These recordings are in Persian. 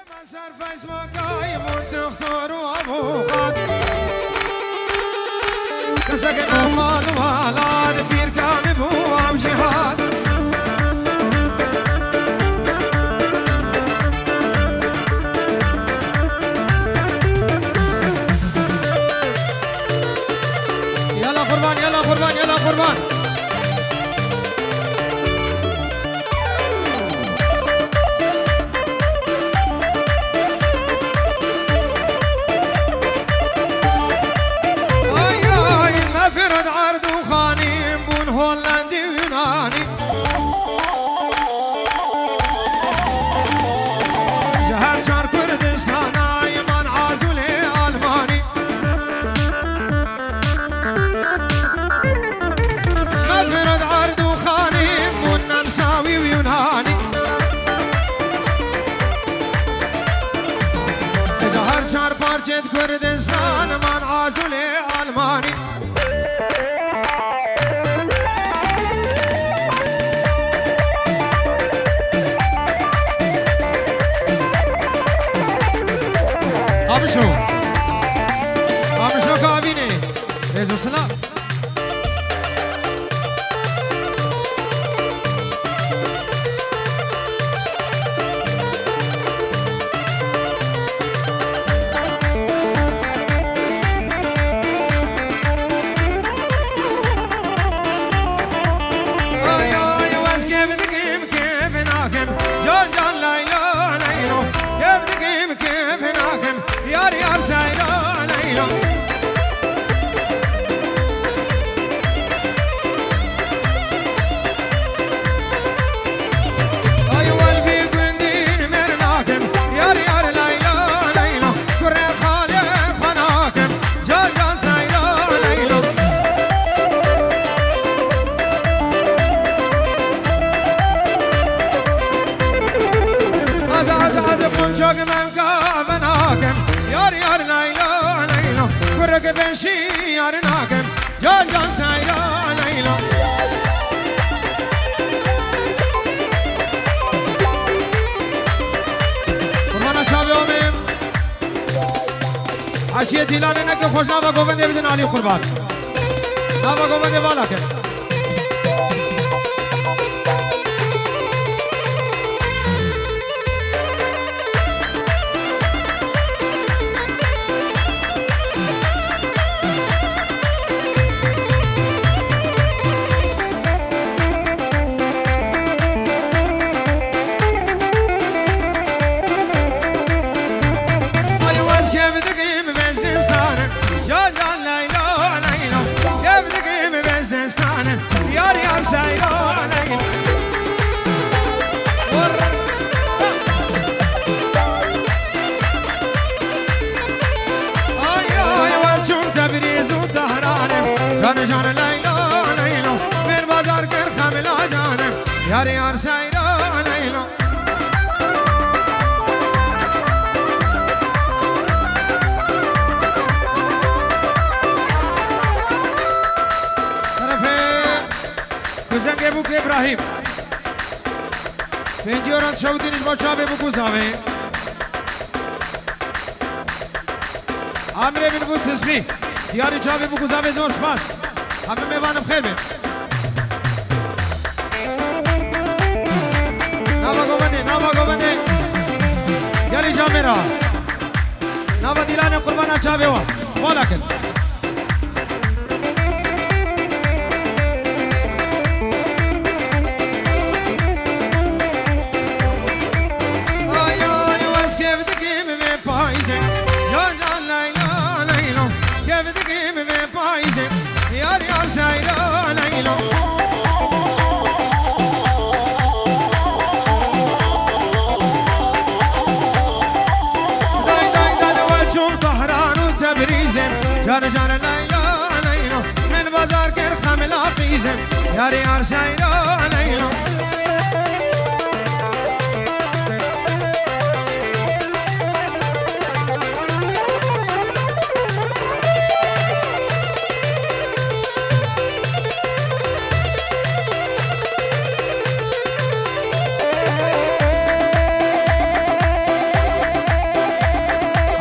صرف اسمك يمون تختار وابو خاد كسكن المال والاد بير كامل بو ام جهاد يلا قربان يلا قربان يلا قربان هولندي ويوناني جهر شار كردستان يمان عازولي ألماني مفرد عرض وخاني والنمساوي ويوناني جهر شار بارجة كردستان يمان عازولي ألماني Abişo kabine Rezo selam Ay ay vaz kevdikim kevinakim Can can layla laylo Kevdikim kevinakim Yar yar sayla laylo Ay valbi gündin mernakim Yar yar layla laylo Kurre khale khanakim Can can sayla laylo Az punchak memka benakim Yar yar layla laylo Kurre benshi yar nakim Can can sayla laylo Kurmana çabe omim Açiye dilane neke خوش nava govende bidin Ali kurban Nava govende bala ke Yar yar sayla layla Ay ay vacum tebriz u tahranim Can can layla layla Mer bazar kır khamla canim Yar yar sayla layla Kuzenge buk İbrahim Penceran şavdiniz başabe bu kuzave Amre bin bu tesbih Diyari çabe bu kuzave zor spas Hamim mevanım khayr bin Nava govende Yali camera Nava dilane kurbana çabe wa Walakin Can can layla laylo Kevdikim ve payzin Yar yar sayla laylo Day day day vacum tahranu tebrizim Can can layla laylo Men bazar ker khamla fizim Yar yar sayla laylo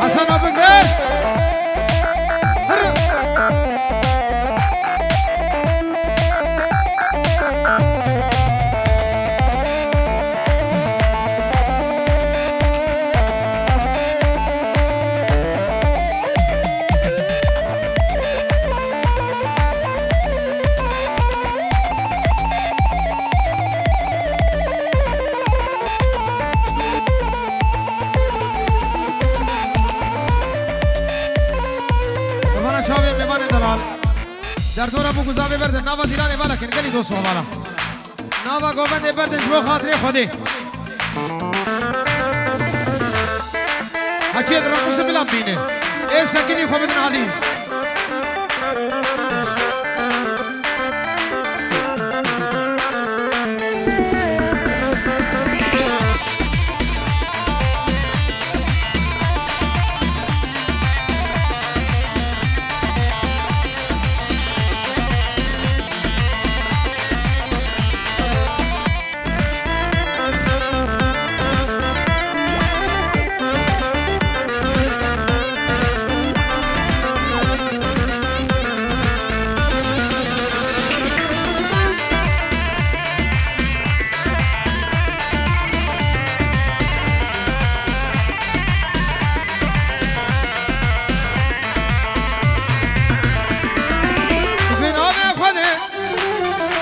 حسن أبو قريش در دور ابو گزاوی برد نوا دیران والا کنگلی دوستو والا نوا گوبند برد جو خاطر خودی هچی در قصه بلام بینه ای سکنی خوب بدن علی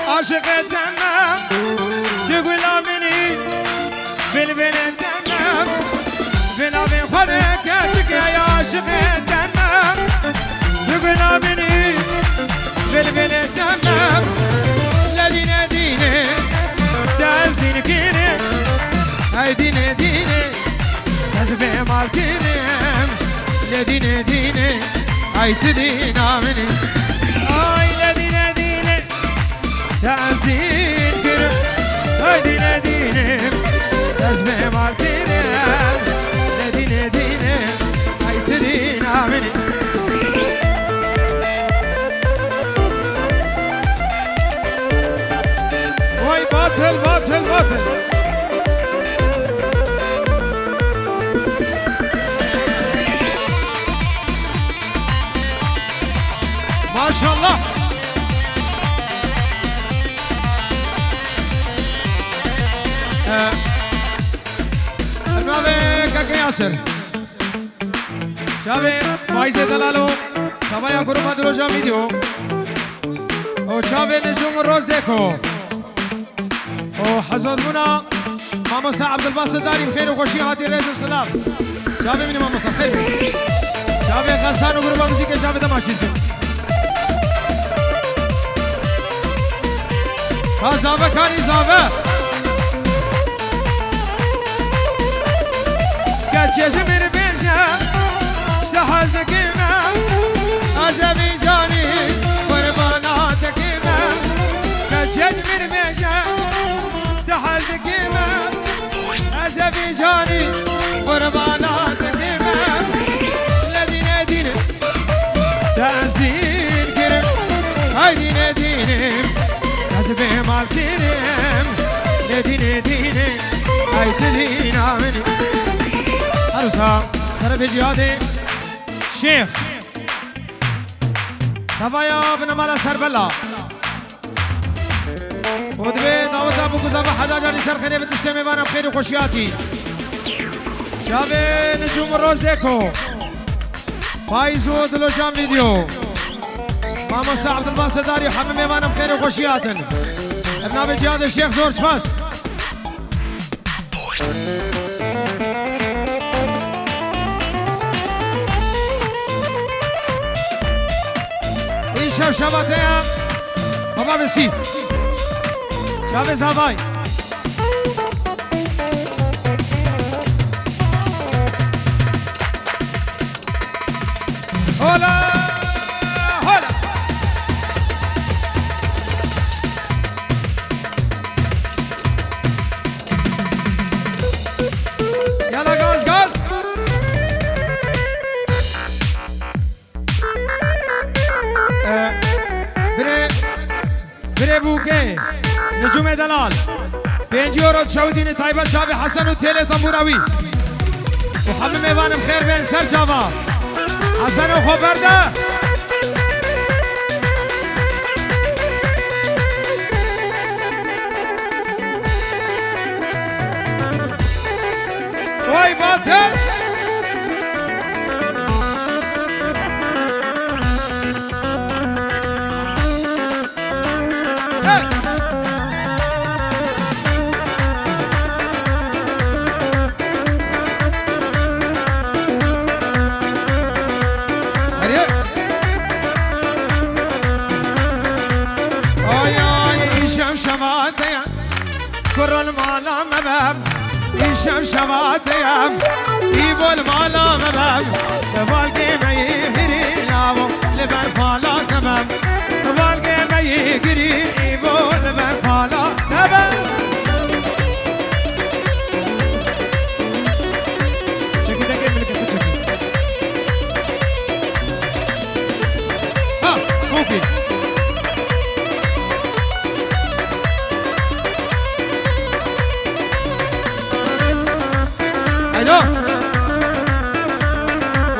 عاشق دمم تو گلابنی بلبل دمم گلاب خونه کچک یا عاشق دمم تو گلابنی بلبل دمم لدینه دینه دست دین کنه ای دینه دینه دست به مال کنم لدینه دینه ای تدین آمنی ای لدینه دینه دست دین کنم ای دینه دینه دست به مال کنم لدینه دینه ای تدین آمنی وای باطل باطل باطل ما شاء الله النوبة كاكا ياسر شابه فايز دلالو شابه كروما دروجا فيديو او شابه نجوم الروز ديكو او حضرتنا ماموستا عبد الباسط داري بخير وخوشي هاتي رئيس السلام شابه مني ماموستا خير شابه غسان وغروبا موسيقى شابه دماشين ها زابه كاري زابه چشم بر بجم اشتحاز دکیمم عذابی جانی قربانات دکیمم چشم بر بجم اشتحاز دکیمم عذابی جانی قربانات دکیمم لدینه دینه دست دین کرم های دینه دینه دست به مال کرم لدینه دینه های تدین آمنی عروسا طرف جهاد شیخ تبایا بن مالا سربلا ودبه دعوت ابو گزابه حجاجانی سرخیره به دشته میوانم خیر و خوشیاتی شابه نجوم روز دیکھو فایز و دلو جام ویدیو ماموستا عبد الباسط داری همه میوانم خیر و خوشیاتن ابناب جهاد شیخ زور سپاس شب شباته هم بابا بسی شب زبای هولا هولا یالا گاز گاز بره بوكي نجوم دلال 5 يورو تشاودين تايبه شابي حسن وتيلي طنبوراوي وحب ميوان بخير بين سر جابا حسن وخبرده واي باطل كرل مالا مباب يشم شباتيام يبول مالا مباب تبالكي ما يهري لاو لبر فالا تمام تبالكي ما يهري يبول لبر فالا تمام çeki de gel birlikte çeki ha okey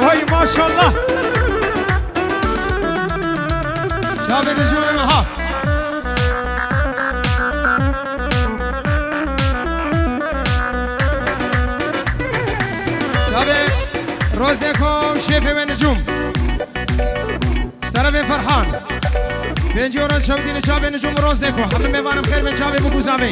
وهي ما شاء الله شاب النجوم ها شاب روزنكم شيف من نجوم اشترى فرحان بين جوران شوتين شاب النجوم روزنكم حمل ميوان بخير من شاب ابو زامي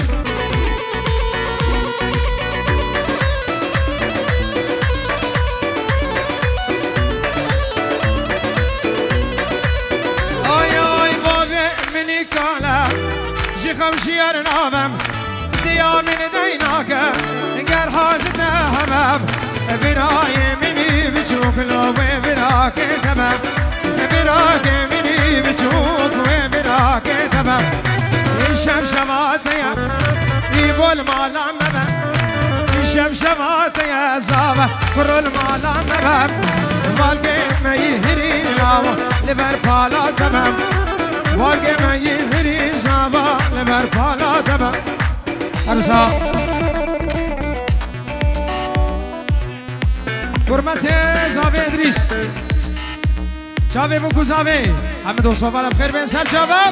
خمشير نامم ديا من ديناك انقر حاجته همام براي مني بجوك لو براك تمام براك مني بجوك وبراك تمام يشم شماتي يبول مالا مبام يشم شماتي يا زابا كرل مالا مبام والقي ما يهري لاو لبر بالا تمام والقي ما يهري زابا لبر بالا تمام أرسا حرمت زاوی ادریس چاوی بکو زاوی همه دوست بالا بخیر بین سر چاوا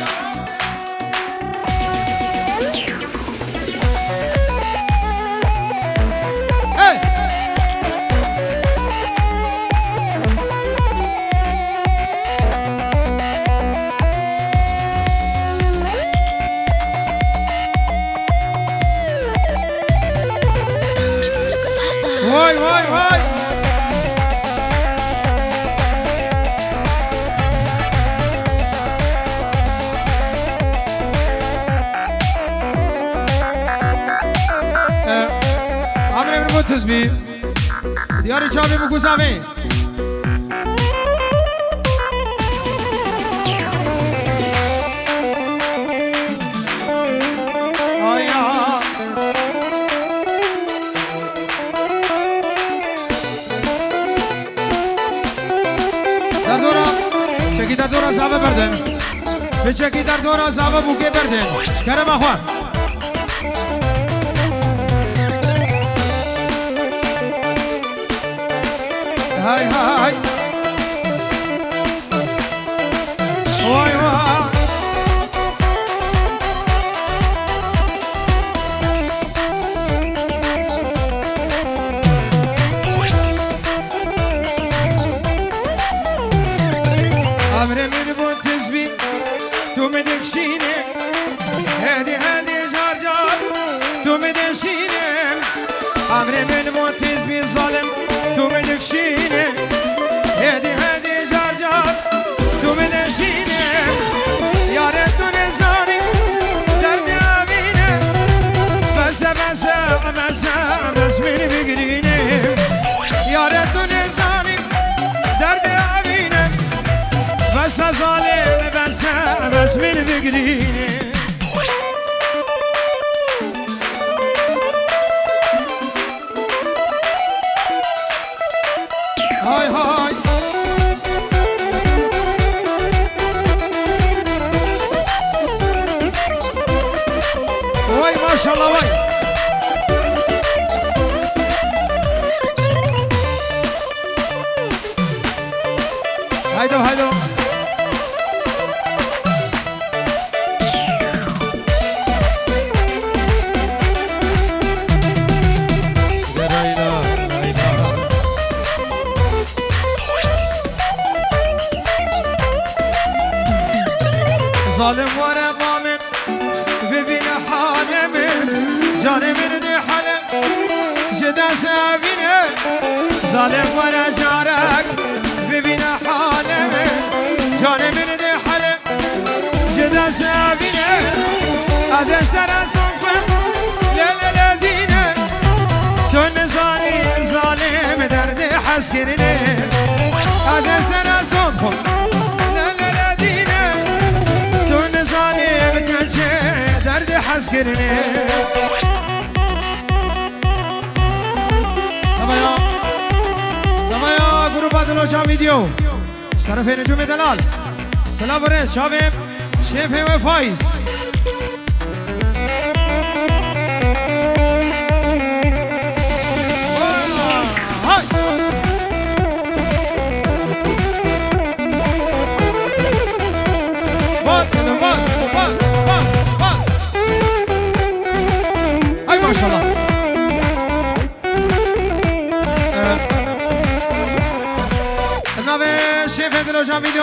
وای وای وای عمري من متزبي دياري شابي بكوزامي در دورا زابه بردن بچکی در دورا زابه بوگه بردن کرم اخوان های های وای وای تو مدکشینه هدی هدی جار جار تو مدکشینه امر من موتیز بی ظالم تو مدکشینه هدی هدی جار جار تو مدکشینه یاره تو نزانی درد آبینه بس بس بس بس من بگرینه یاره تو نزانی درد آبینه بس ظالم بس من بگرینه های های وای ماشاءالله وای هایدو هایدو ظالم وانا ضامن ببين حالم جاني من دي حلم جدا سابينه ظالم وانا جارك ببين حالم جاني من دي حلم جدا سابينه از اشترى صنفم لا دينه كن زاني ظالم درد حسكرني از اشترى صنفم لا دينه كن ظالم درد حسكرني تمايا جروب دلوجا فيديو طرف نجوم دلال سلام بريس شافم شيف وفايز ما شاء الله نوی شیف دلوجا ویدیو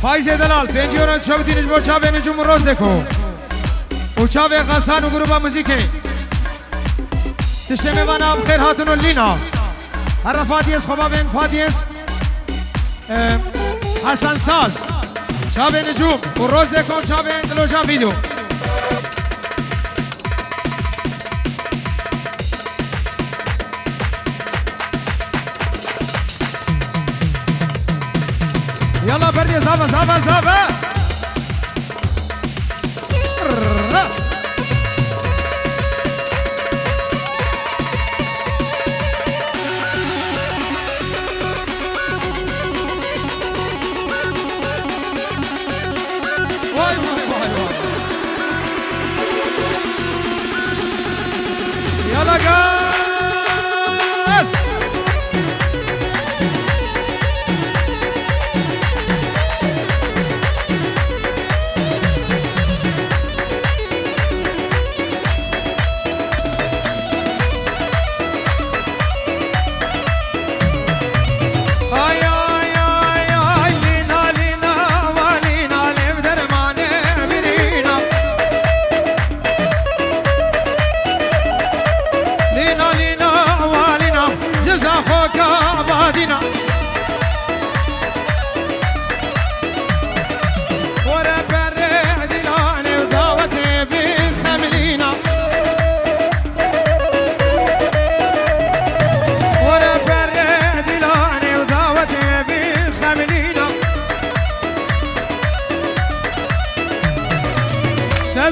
فایز دلال 5 یورو شبتینش با چاوه نجوم روز دکو و چاوه غسان و گروبا موزیکی تشتم وانا بخیر هاتون و لینا هر فادیس خوبابین فادیس حسن ساز چاوه نجوم و روز دکو چاوه دلوجا ویدیو يلا بردي زابا زابا زابا واي واي واي واي يلا جاز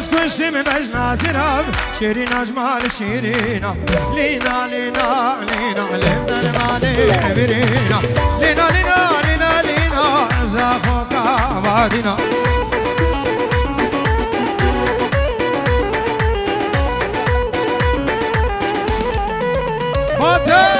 كل من بجنا زراب شيرين أجمال شيرينا لينا لينا لينا لبنا المالي برينا لينا لينا لينا لينا زاخوك عبادنا باطل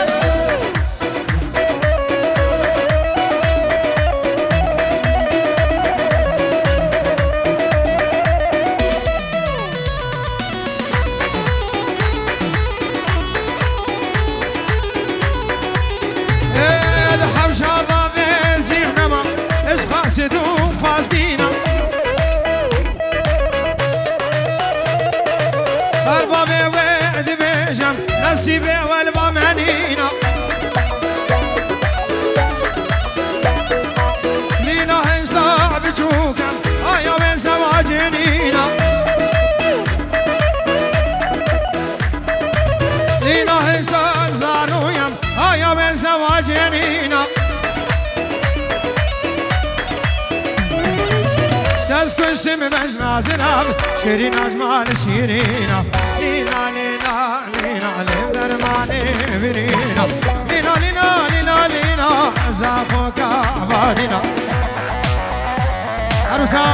سدوم فاسدينا أربابي وعد بيجم نسيبي والبامنينا لينا هنستا بجوكم آيا وين زواجنينا لينا هنستا زارويم آيا وين زواجنينا از کشتم مجنا زراب شیرین اجمال شیرینا لینا لینا لینا لب درمانی برینا لینا لینا لینا لینا زافو کا آبادینا عروسا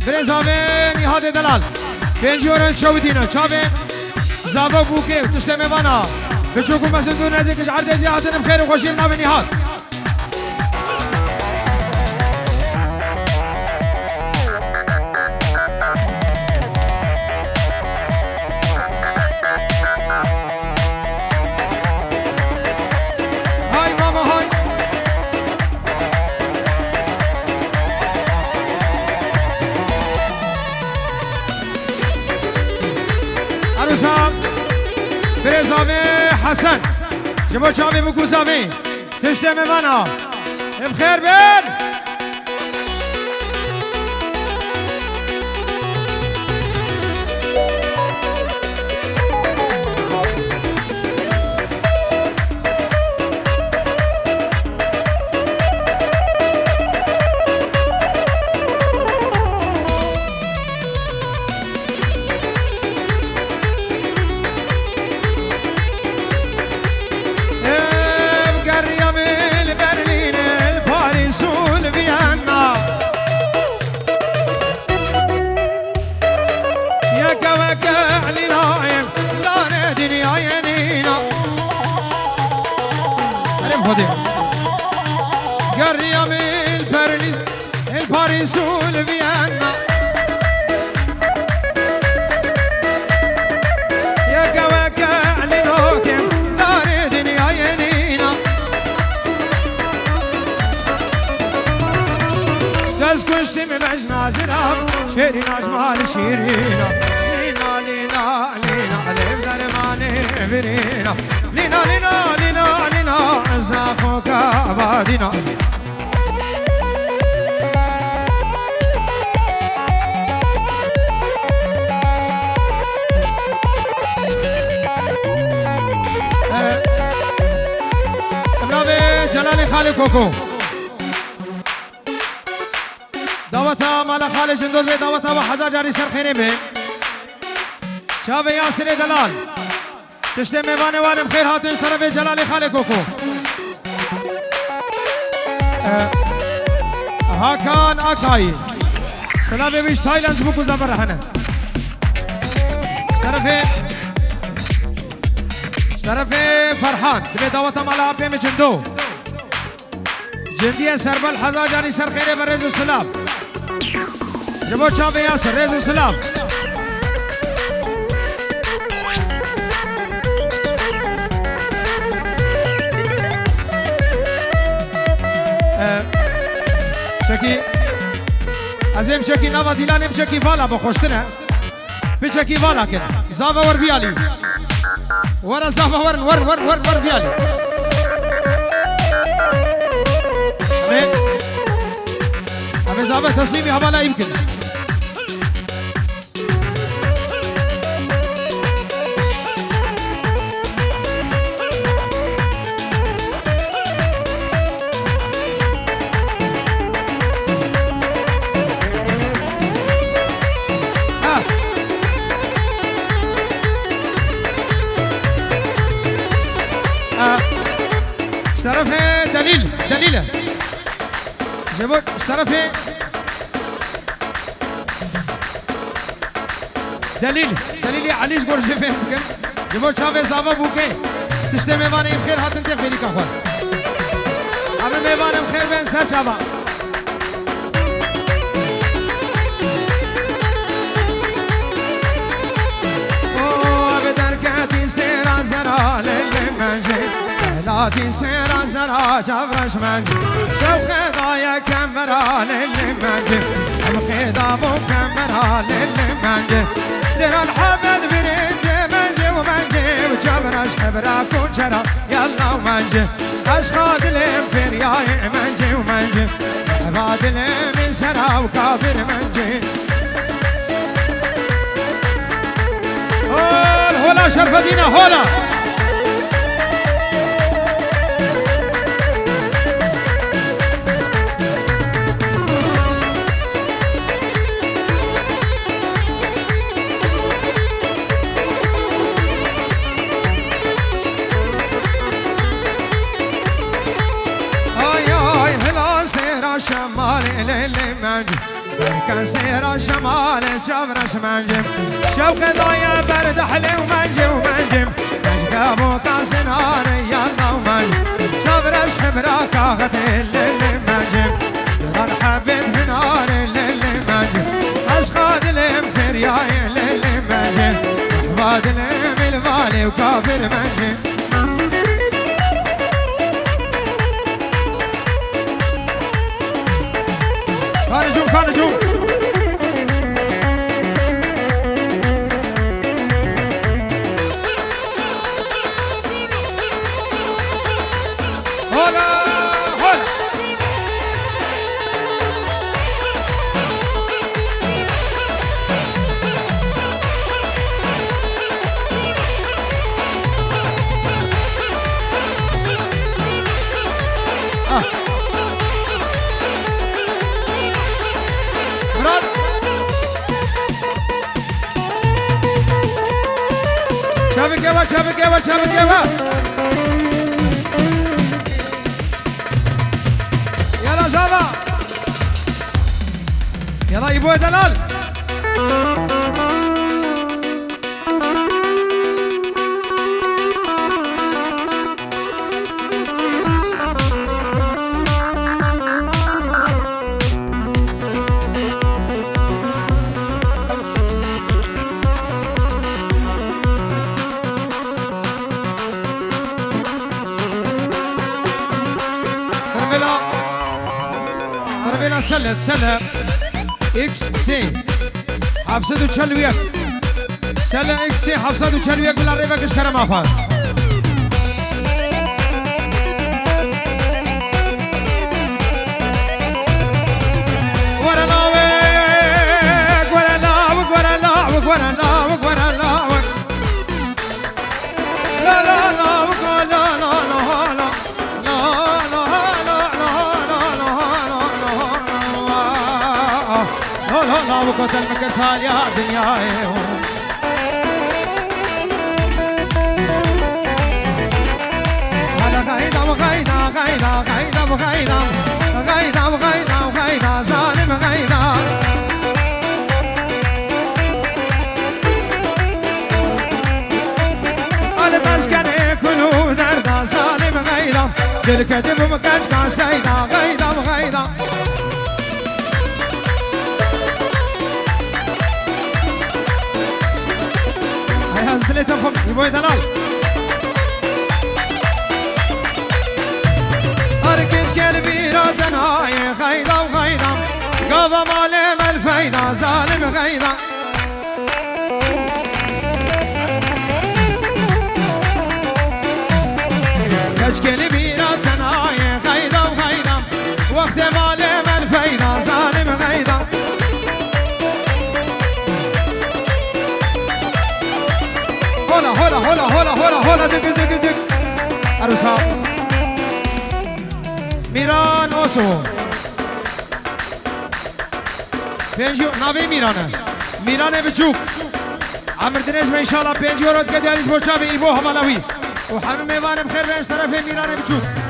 برزاوه نیهاد دلال بنجي ورن شودينا شافين زابا بوكي وتسلم وانا بتشوفوا مسندون نزيك عرض زيادة بخير وخشينا بنهاد هاي ماما هاي عروسام برزامي حسن جبو شامي بكو زامي تشتمي منا بخير بين الباريسول فيينا يا كواكع لنوكم دار دنيا ينينا تسكن شم مجنا زراب شيرين اجمال شيرينا لينا لينا لينا لينا لماني فرينا لينا لينا لينا لينا زاخوك عبادنا جلال خالي كوكو دعوتها مالا خالي جندوز بي دعوتها وحزا جاري سر خيري بي شابي ياسر دلال تشتي ميواني وانم خير هاتنش طرف جلال خالي كوكو هاكان اكاي سلامي ويش تايلاند بوكو زبر رحنا طرفي فرحان دبي دعوتها مالا عبي من جندو جندية سربل حزا جاني سر خيري بر ريزو سلام جبو شابي ياسر ريزو سلام شكي از بیم شكي نوا ديلاني بشكي فالا بخوشتنه بشكي فالا كن زابا ور بيالي ورا زابا ور بيالي أبي زابا تسليمي هبا لا يمكن اشترفه دليله جبوت اشترفه دليلي عليش قرشي فهمتكم جبوت شافي زابا بوكي تشتي ميواني بخير هاتن تخيري كخوان أبي ميواني بخير بين سر شابا أبي دركاتي استيرا زرا للي منجي لاتي استيرا زرا جبرش منجي شوقي ضايا كمرا للي منجي القيدا بو كمرا للي منجي دير الحمد بريد منجي ومنجي وجبرش حبراك وجرا يلا ومنجي أشخاذ الانفير يا منجي ومنجي عباد من سرا وكافر منجي هولا شرف دينا هولا شمالي للي منجي بركان سيرا شمال جبرش منجم شوق ضايا برد حلي ومنجم ومنجم ابو كاس نار يلا ومنجم جبرش خبراك اخذ اللي منجم دران حبيت نار اللي منجم اشخاذ الانفرياي اللي منجم احباد الفالي وكافر منجم خارجون خارجون هولا هولا çabuk yava çabuk yava çabuk yava yala zava yala İbo Delal سلم سلم اكس سي حفصد وشلويك سلم اكس سي حفصد وشلويك بلا ريبك ايش كرم اخوان ورا لاوك ورا لاوك ورا لاوك ورا لاوك ورا لاوك لا لا لاوك لا لا لا لا لا وقت المقتال يا دنياي هلا غيدا وغيدا غيدا غيدا وغيدا غيدا وغيدا وغيدا ظالم غيدا المسكن كله دردا ظالم غيدا دل كتب مكاش كان سيدا غيدا وغيدا هزدلتهم فوق يبوي دلال أركز قلبي ردنا يا غيدا وغيدا قابا مالي الفايدة ظالم غيدا كش قلبي ردنا يا غيدا وغيدا وقت مالي الفايدة ظالم غيدا هولا هولا هولا هولا هولا هولا دق دق دق عروسها میران اوسو پنجو ناوی میرانه میرانه بچوک عمر دنیش به انشاءالله 5 رد که دیالیش بچه به ایبو همالاوی و همه میوان بخیر به از طرف میرانه بچوک